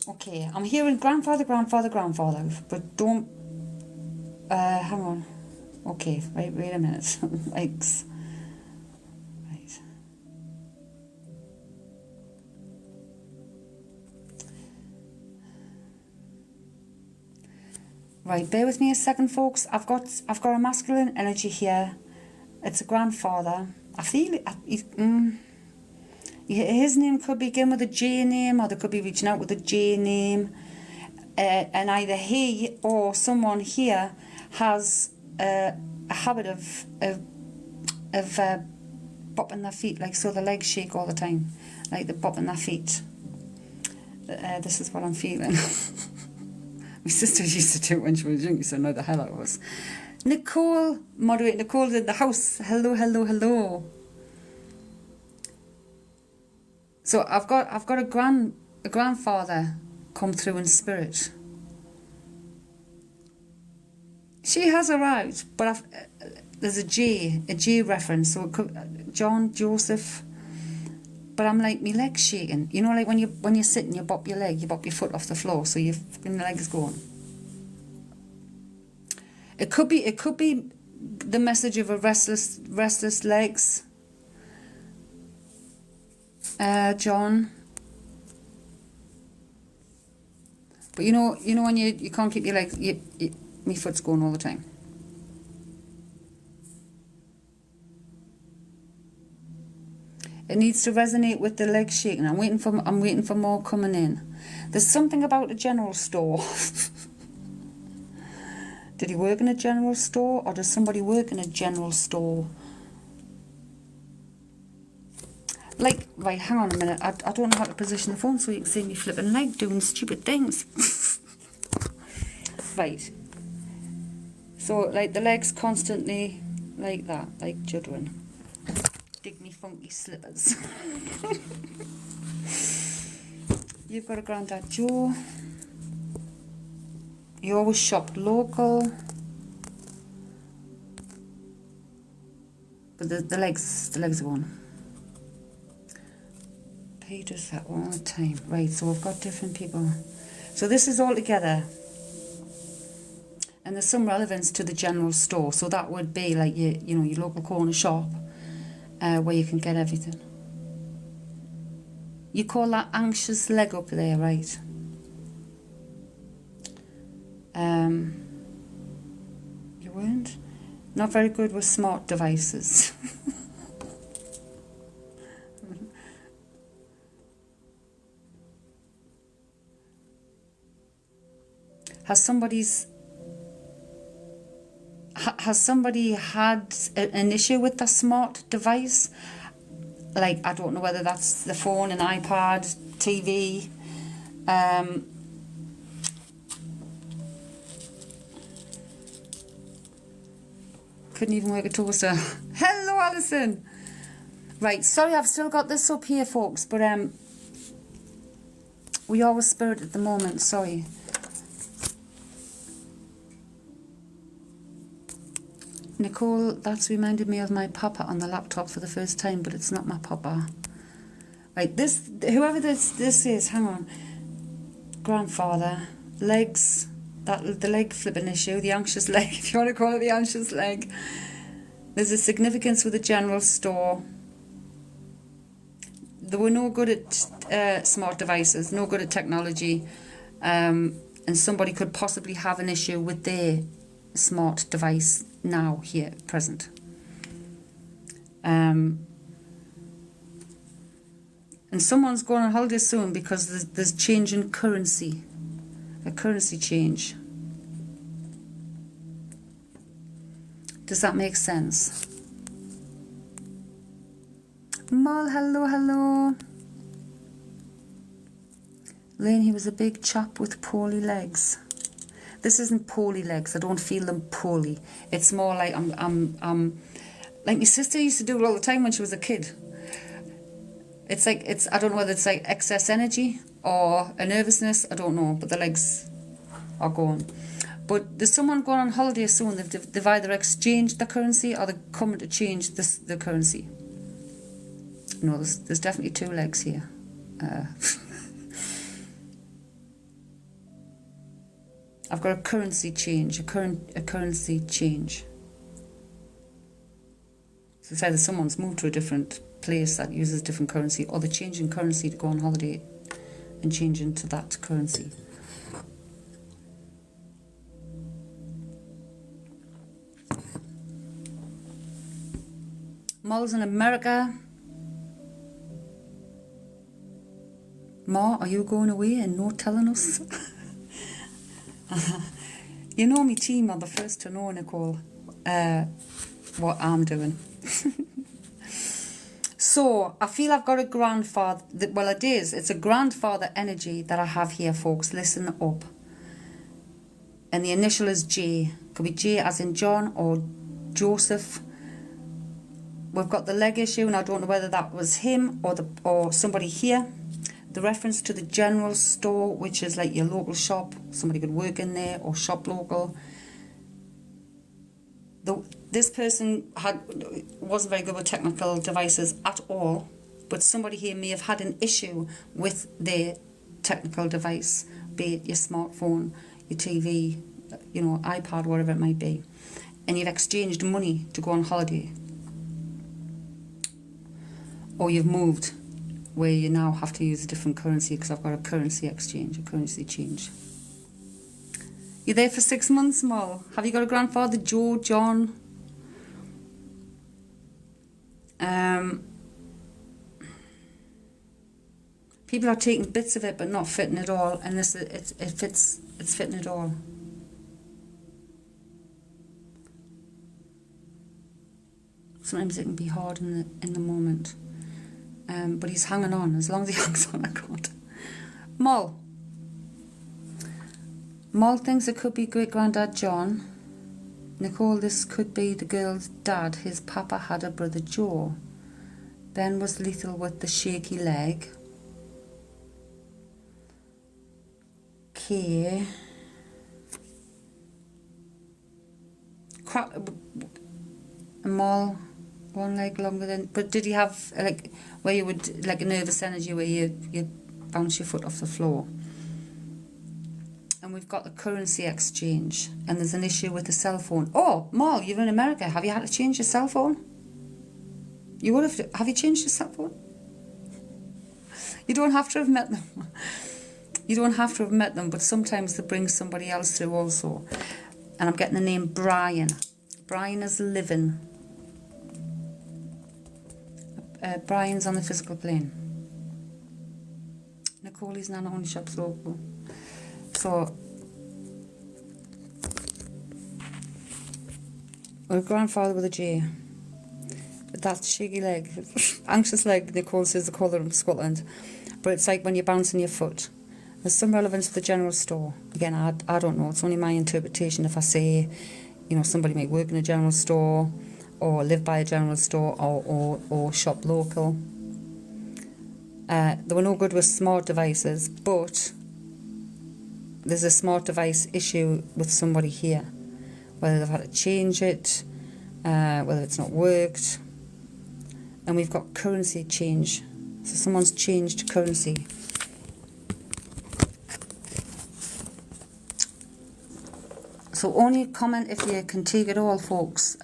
Okay, I'm hearing grandfather, but don't, hang on. Okay, wait a minute. Legs. Right. Right, bear with me a second, folks. I've got a masculine energy here. It's a grandfather. I feel it. His name could begin with a J name, or they could be reaching out with a J name. And either he or someone here has a habit of bopping their feet, like so the legs shake all the time, like they're bopping their feet. This is what I'm feeling. My sister used to do it when she was young, so I know the hell I was. Nicole, moderate Nicole's in the house. Hello, hello, hello. So I've got a grandfather come through in spirit. She has arrived, but there's a J reference, so it could, John, Joseph. But I'm like, my leg's shaking. You know, like when you're sitting, you bop your leg, you bop your foot off the floor, so your fucking leg is going. It could be the message of a restless legs. John. But you know when you can't keep your legs, my foot's going all the time. It needs to resonate with the leg shaking. I'm waiting for more coming in. There's something about a general store. Did he work in a general store, or does somebody work in a general store? Like, right, hang on a minute. I don't know how to position the phone so you can see me flipping leg doing stupid things. Right. So, like, the legs constantly like that, like juddering. Dig me funky slippers. You've got a Grandad Joe. You always shopped local. But the legs are on. He does that all the time. Right, so we've got different people. So this is all together. And there's some relevance to the general store. So that would be like your local corner shop where you can get everything. You call that anxious leg up there, right? You weren't? Not very good with smart devices. Has somebody had an issue with the smart device? Like, I don't know whether that's the phone, an iPad, TV. Couldn't even work a toaster. Hello, Alison. Right, sorry, I've still got this up here, folks, but we are with spirit at the moment. Sorry. Nicole, that's reminded me of my papa on the laptop for the first time, but it's not my papa. Right, whoever this is, hang on. Grandfather, legs, the leg flipping issue, the anxious leg, if you want to call it the anxious leg. There's a significance with the general store. They were no good at smart devices, no good at technology, and somebody could possibly have an issue with their smart device now, here, present. And someone's going on holiday soon because there's change in currency, a currency change. Does that make sense? Mal, hello. Lane, he was a big chap with poorly legs. This isn't poorly legs. I don't feel them poorly. It's more like I'm like my sister used to do it all the time when she was a kid. It's like I don't know whether it's like excess energy or a nervousness. I don't know, but the legs are going. But there's someone going on holiday soon. They've either exchanged the currency or they're coming to change the currency. No, there's definitely two legs here. I've got a currency change, a currency change. So it's either someone's moved to a different place that uses different currency, or they're changing currency to go on holiday and change into that currency. Malls in America. Ma, are you going away and not telling us? You know me team are the first to know, Nicole, what I'm doing. So, I feel I've got a grandfather, well it is, it's a grandfather energy that I have here, folks. Listen up. And the initial is J. Could be J as in John or Joseph. We've got the leg issue, and I don't know whether that was him or somebody here. The reference to the general store, which is like your local shop. Somebody could work in there or shop local. This person wasn't very good with technical devices at all, but somebody here may have had an issue with their technical device, be it your smartphone, your TV, you know, iPad, whatever it might be, and you've exchanged money to go on holiday, or you've moved where you now have to use a different currency because I've got a currency exchange, a currency change. You're there for 6 months, Mal. Have you got a grandfather, Joe, John? People are taking bits of it but not fitting it all, and it's fitting it all. Sometimes it can be hard in the moment, but he's hanging on. As long as he hangs on, I can't. Mal thinks it could be great-granddad John. Nicole, this could be the girl's dad. His papa had a brother Joe. Ben was lethal with the shaky leg. Okay. Mal, one leg longer than... But did he have, like, where you would, like a nervous energy where you bounce your foot off the floor? And we've got the currency exchange, and there's an issue with the cell phone. Oh, Mal, you're in America. Have you had to change your cell phone? You would have. Have you changed your cell phone? You don't have to have met them. You don't have to have met them, but sometimes they bring somebody else through also. And I'm getting the name Brian. Brian is living. Brian's on the physical plane. Nicole, Nana only shops local. So, a grandfather with a J. That's shaky leg. Anxious leg, Nicole says they call it in Scotland. But it's like when you're bouncing your foot. There's some relevance to the general store. Again, I don't know. It's only my interpretation if I say, you know, somebody might work in a general store or live by a general store or shop local. They were no good with smart devices, but there's a smart device issue with somebody here. Whether they've had to change it, whether it's not worked. And we've got currency change. So someone's changed currency. So only comment if you can take it all, folks.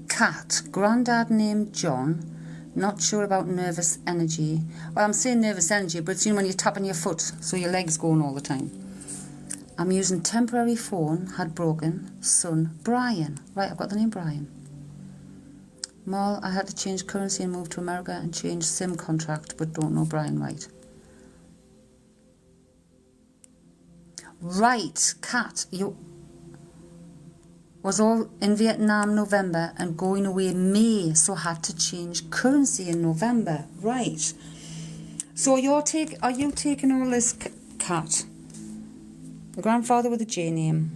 Cat, granddad named John. Not sure about nervous energy. Well, I'm saying nervous energy, but it's, you know, when you're tapping your foot, so your leg's going all the time. I'm using temporary phone, had broken. Son, Brian. Right, I've got the name Brian. Mal, I had to change currency and move to America and change SIM contract, but don't know Brian right. Right, Kat, you was all in Vietnam November and going away May, so had to change currency in November. Right. So are you taking all this, Kat? The grandfather with a J name.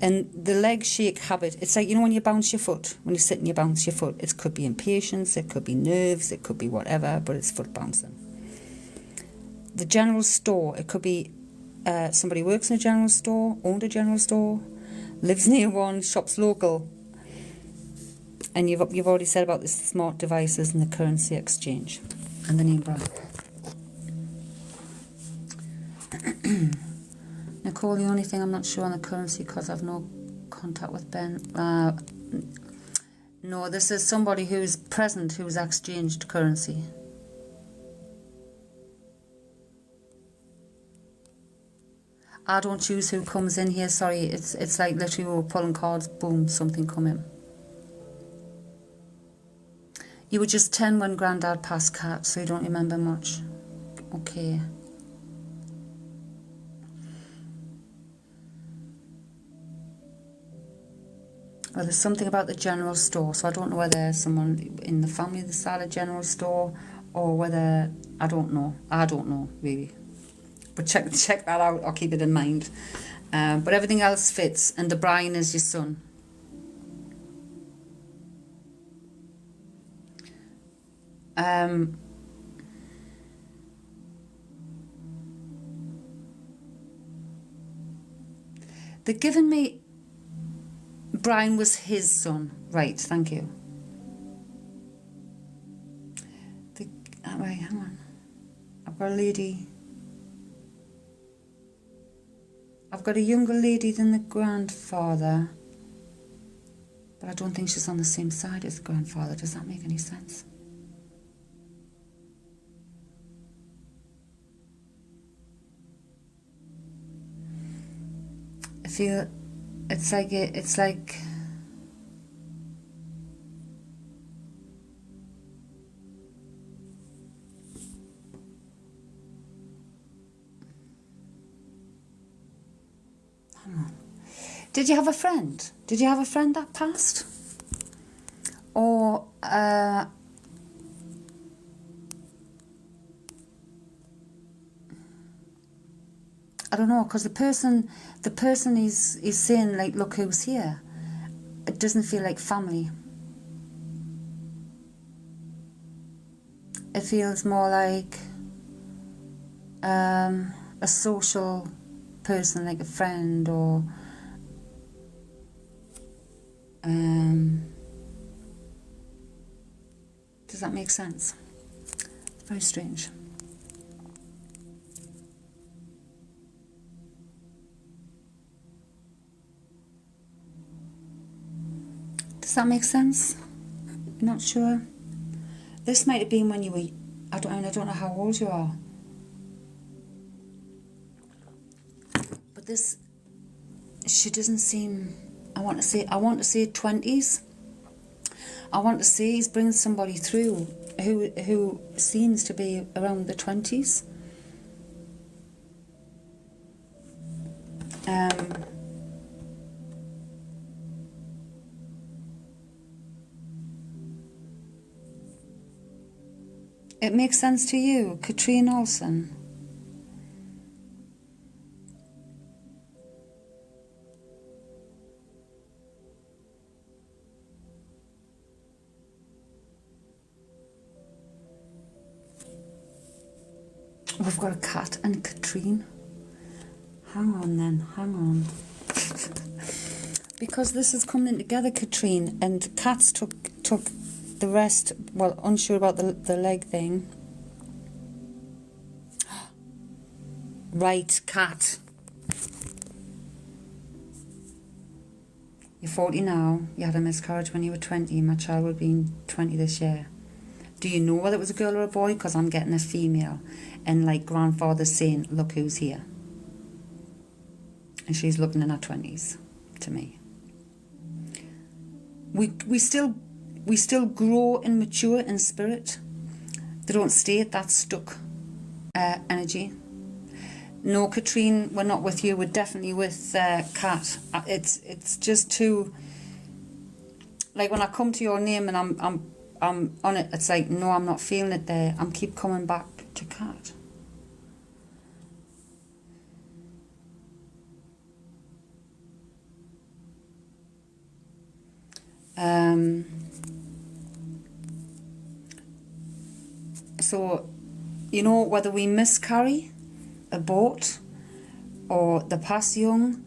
And the leg shake habit, it's like, you know, when you bounce your foot, when you sit and you bounce your foot, it could be impatience, it could be nerves, it could be whatever, but it's foot bouncing. The general store, it could be somebody works in a general store, owned a general store, lives near one, shops local. And you've already said about the smart devices and the currency exchange. and the name Brian. Nicole, the only thing I'm not sure on the currency because I've no contact with Ben. No, this is somebody who's present who's exchanged currency. I don't choose who comes in here, sorry. It's like literally we're pulling cards, boom, something come in. You were just 10 when Grandad passed, Cat, so you don't remember much. Okay. Well, there's something about the general store, so I don't know whether someone in the family that started a general store or whether, I don't know. I don't know, really. But check that out, or keep it in mind. But everything else fits, and the Brian is your son. They're giving me Brian was his son. Right, thank you. Right, hang on. I've got a lady. I've got a younger lady than the grandfather, but I don't think she's on the same side as the grandfather. Does that make any sense? I feel it's like Did you have a friend? Did you have a friend that passed? Or I don't know, because the person is saying, like, look who's here. It doesn't feel like family. It feels more like a social person, like a friend, or does that make sense? Very strange. Does that make sense? Not sure. This might have been when you were, I don't know how old you are. But this, she doesn't seem, I want to say 20s. I want to say he's bringing somebody through who seems to be around the 20s. It makes sense to you, Katrine Olsen? We've got a Cat and Katrine. Hang on then, hang on. Because this is coming together, Katrine, and Cat's took the rest, well, unsure about the leg thing. Right, Cat. You're 40 now. You had a miscarriage when you were 20. My child will be 20 this year. Do you know whether it was a girl or a boy? Because I'm getting a female. And like grandfather's saying, look who's here. And she's looking in her 20s to me. We still grow and mature in spirit. They don't stay at that stuck energy. No, Katrine, we're not with you. We're definitely with Kat. It's just too, like, when I come to your name and I'm on it. It's like, no, I'm not feeling it there. I'm keep coming back to Kat. So, you know, whether we miscarry, abort, or the pass young,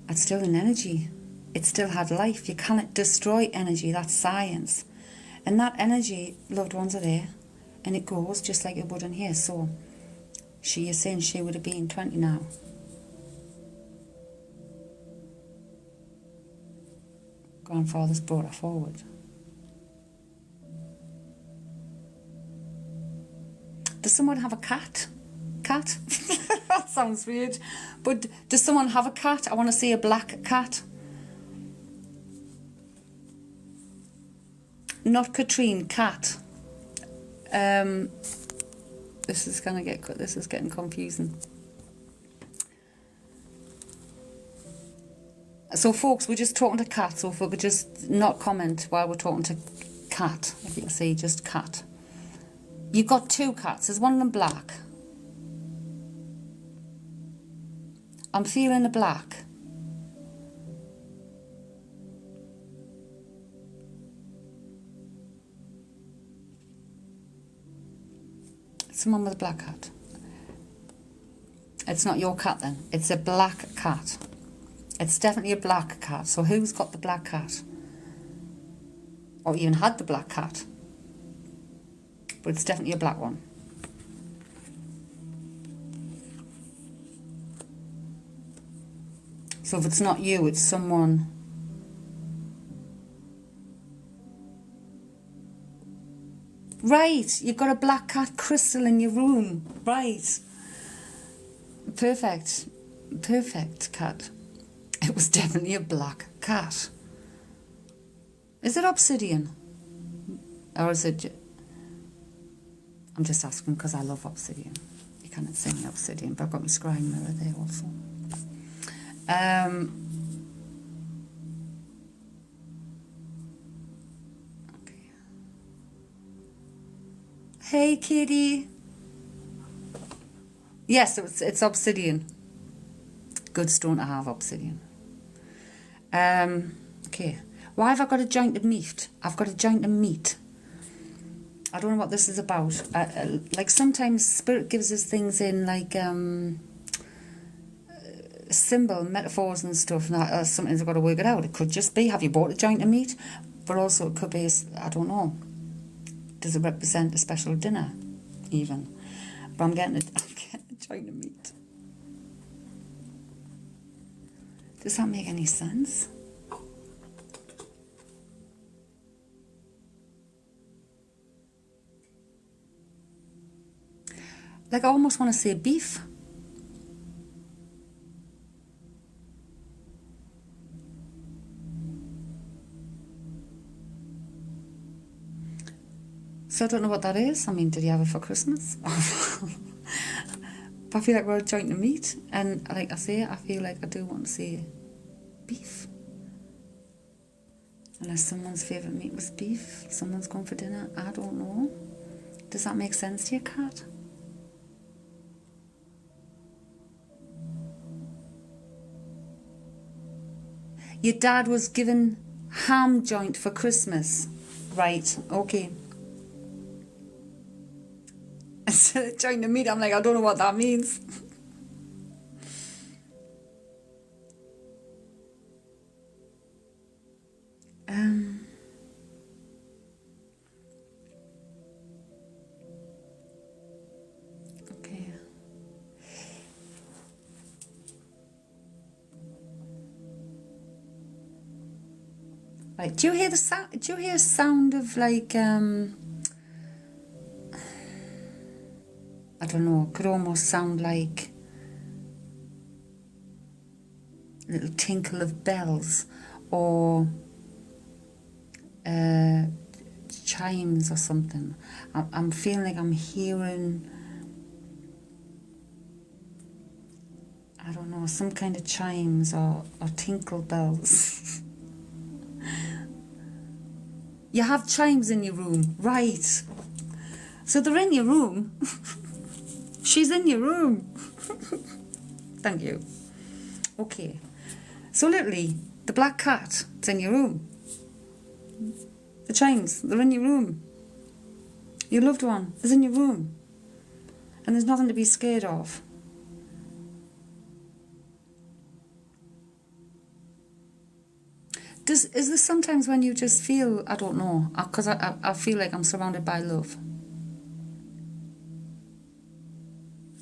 it's still an energy. It still had life. You cannot destroy energy. That's science. And that energy, loved ones are there. And it goes just like it would in here. So she is saying she would have been 20 now. Grandfather's brought her forward. Does someone have a cat? Cat? That sounds weird. But does someone have a cat? I want to see a black cat. Not Katrine, cat. This is getting confusing. So folks, we're just talking to cat, so if we could just not comment while we're talking to cat, if you can see, just cat. You've got two cats, there's one of them black. I'm feeling the black. Someone with a black cat. It's not your cat then, it's a black cat. It's definitely a black cat. So who's got the black cat? Or even had the black cat? But it's definitely a black one. So if it's not you, it's someone. Right, you've got a black cat crystal in your room. Right. Perfect. Perfect, cat. It was definitely a black cat. Is it obsidian? Or is it... I'm just asking because I love obsidian. You cannot see me obsidian, but I've got my scrying mirror there also. Okay. Hey, kitty. Yes, it's obsidian. Good stone to have, obsidian. Okay. Why have I got a jointed meat? I've got a jointed meat. I don't know what this is about. Like sometimes spirit gives us things in like symbol, metaphors and stuff. And that, sometimes I've got to work it out. It could just be, have you bought a joint of meat? But also it could be, I don't know. Does it represent a special dinner even? But I'm getting a joint of meat. Does that make any sense? Like I almost want to say beef. So I don't know what that is. I mean, did you have it for Christmas? But I feel like we're a joint of meat. And like I say, I feel like I do want to say beef. Unless someone's favourite meat was beef. Someone's going for dinner. I don't know. Does that make sense to your cat? Your dad was given ham joint for Christmas. Right, okay. Joint of meat, I'm like, I don't know what that means. Okay. Right, do you hear the sound? Do you hear a sound of like I don't know, could almost sound like a little tinkle of bells or chimes or something. I'm feeling like I'm hearing, I don't know, some kind of chimes or tinkle bells. You have chimes in your room, right? So they're in your room. She's in your room. Thank you. Okay. So literally, the black cat, it's in your room. The chimes, they're in your room. Your loved one is in your room. And there's nothing to be scared of. Is this sometimes when you just feel, I don't know, because I feel like I'm surrounded by love.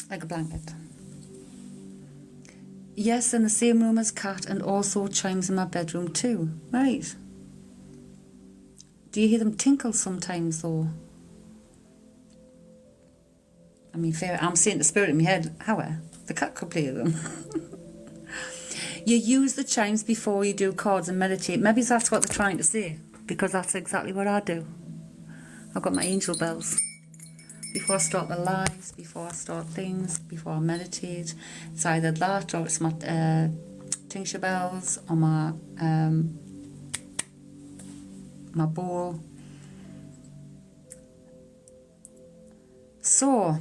like a blanket. Yes, in the same room as Kat, and also chimes in my bedroom too. Right. Do you hear them tinkle sometimes though? I mean, fair, I'm seeing the spirit in my head. However, the cat could play them. You use the chimes before you do cards and meditate. Maybe that's what they're trying to say, because that's exactly what I do. I've got my angel bells. Before I start the lives, before I start things, before I meditate, it's either that or it's my tincture bells or my bowl. So,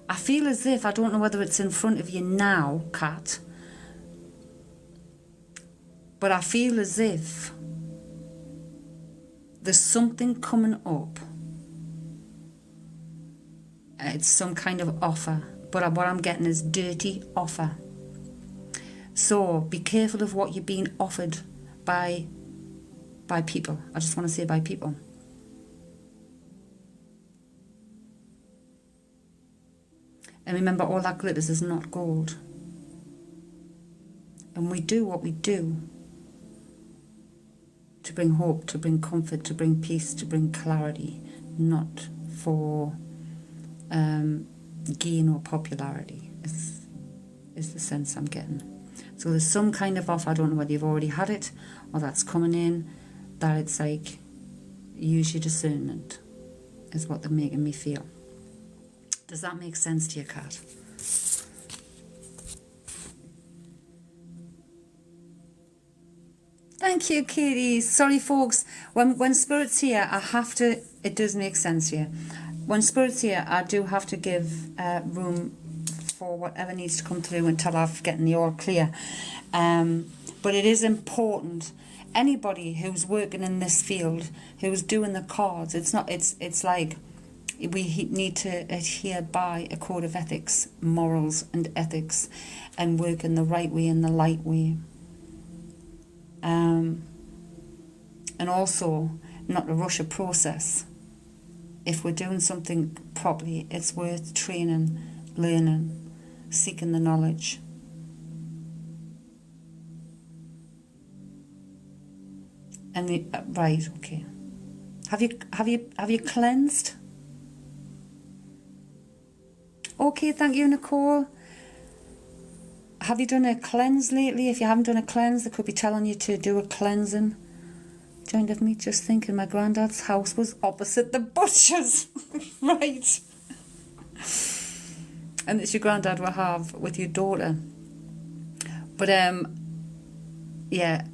I feel as if, I don't know whether it's in front of you now, Kat, but I feel as if there's something coming up. It's some kind of offer, but what I'm getting is dirty offer. So be careful of what you're being offered by people. I just want to say by people. And remember, all that glitters is not gold. And we do what we do to bring hope, to bring comfort, to bring peace, to bring clarity, not for gain or popularity, is the sense I'm getting. So there's some kind of offer, I don't know whether you've already had it or that's coming in, that it's like, use your discernment, is what they're making me feel. Does that make sense to you, Kat? Thank you, Katie. Sorry, folks. When Spirit's here, I have to... It does make sense here. When Spirit's here, I do have to give room for whatever needs to come through until I've gotten the all clear. But it is important. Anybody who's working in this field, who's doing the cards, it's like we need to adhere by a code of ethics, morals and ethics, and work in the right way and the light way. And also not to rush a process. If we're doing something properly, it's worth training, learning, seeking the knowledge. And right, okay. Have you cleansed? Okay, thank you, Nicole. Have you done a cleanse lately? If you haven't done a cleanse, they could be telling you to do a cleansing. Joined of me just thinking my granddad's house was opposite the butcher's. Right. And it's your granddad will have with your daughter. But yeah.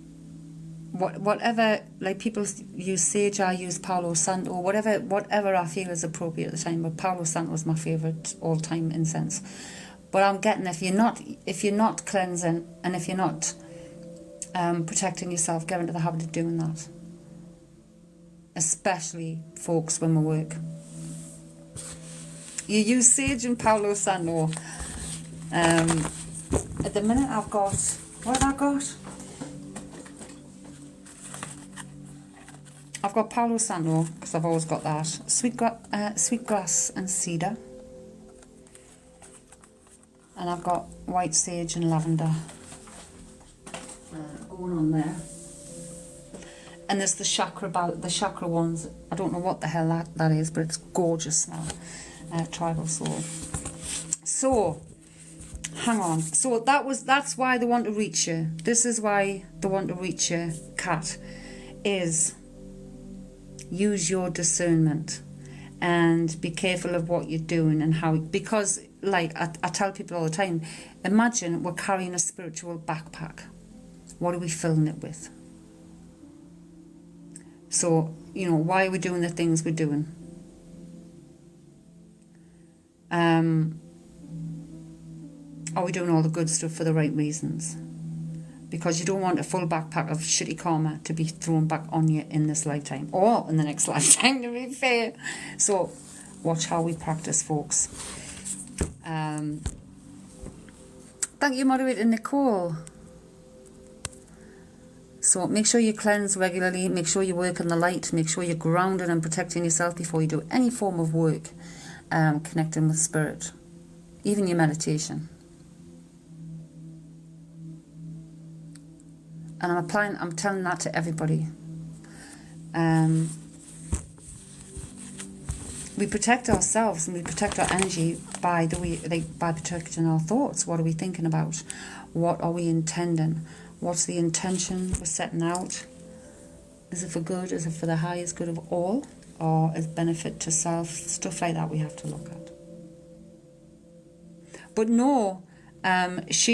Whatever, like people use sage, I use Palo Santo, whatever I feel is appropriate at the time. But Palo Santo is my favourite all-time incense. But I'm getting, if you're not cleansing and if you're not protecting yourself, get into the habit of doing that. Especially folks when we work. You use sage and Palo Santo. At the minute I've got, what have I got? I've got Palo Santo, because I've always got that. Sweetgrass and cedar. And I've got white sage and lavender going on there. And there's the chakra ones. I don't know what the hell that is, but it's gorgeous smell. Tribal soul. So, hang on. So that's why they want to reach you. This is why they want to reach you, Kat, is use your discernment and be careful of what you're doing and how, because like I tell people all the time, imagine we're carrying a spiritual backpack. What are we filling it with? So, why are we doing the things we're doing? Are we doing all the good stuff for the right reasons? Because you don't want a full backpack of shitty karma to be thrown back on you in this lifetime or in the next lifetime, to be fair. So watch how we practice, folks. Thank you, moderator Nicole. So make sure you cleanse regularly, make sure you work in the light, make sure you're grounded and protecting yourself before you do any form of work, connecting with spirit, even your meditation. And I'm telling that to everybody. We protect ourselves and we protect our energy by by protecting our thoughts. What are we thinking about? What are we intending? What's the intention we're setting out? Is it for good? Is it for the highest good of all? Or is benefit to self? Stuff like that we have to look at. But no, if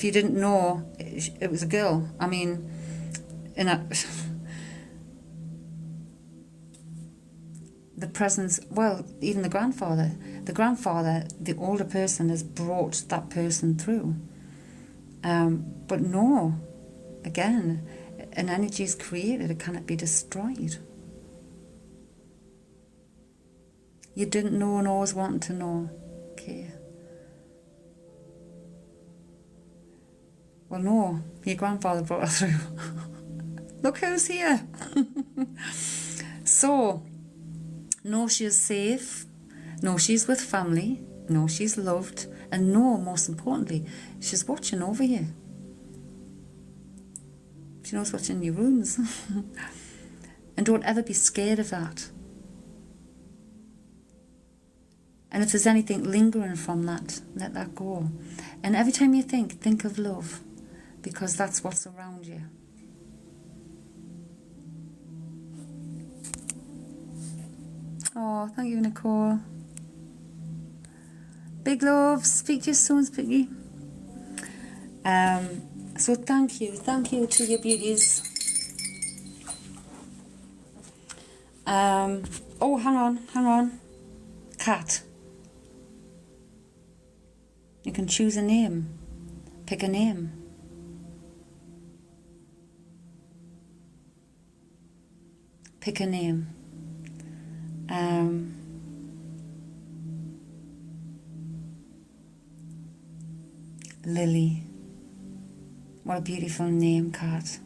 you didn't know, it was a girl. I mean, the presence, well, even the grandfather, the older person has brought that person through. But no, again, an energy is created, it cannot be destroyed. You didn't know and always wanted to know. Okay. Well, no, your grandfather brought her through. Look who's here. So, know she is safe, know she's with family, know she's loved, and know, most importantly, she's watching over you. She knows what's in your rooms. And don't ever be scared of that. And if there's anything lingering from that, let that go. And every time you think of love, because that's what's around you. Oh, thank you, Nicole. Big love. Speak to you soon, Spicky. So thank you to your beauties. Oh, hang on. Cat. You can choose a name. Pick a name. Pick a name. Lily. What a beautiful name, Kat.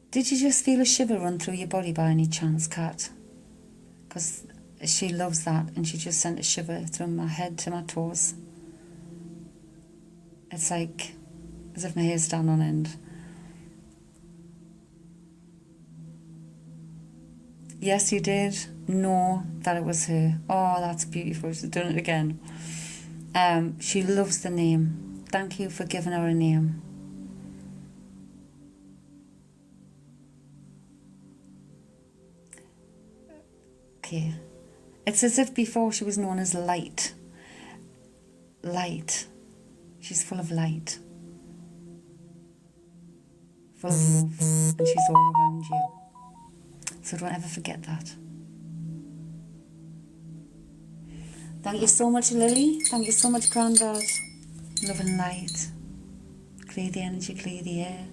Did you just feel a shiver run through your body by any chance, Kat? Because she loves that, and she just sent a shiver through my head to my toes. It's like as if my hair's down on end. Yes, you did know that it was her. Oh, that's beautiful. She's done it again. She loves the name. Thank you for giving her a name. Okay. It's as if before she was known as light. Light. She's full of light. Full of love. And she's all around you. So don't ever forget that. Thank you so much, Lily. Thank you so much, Grandad. Love and light. Clear the energy, clear the air.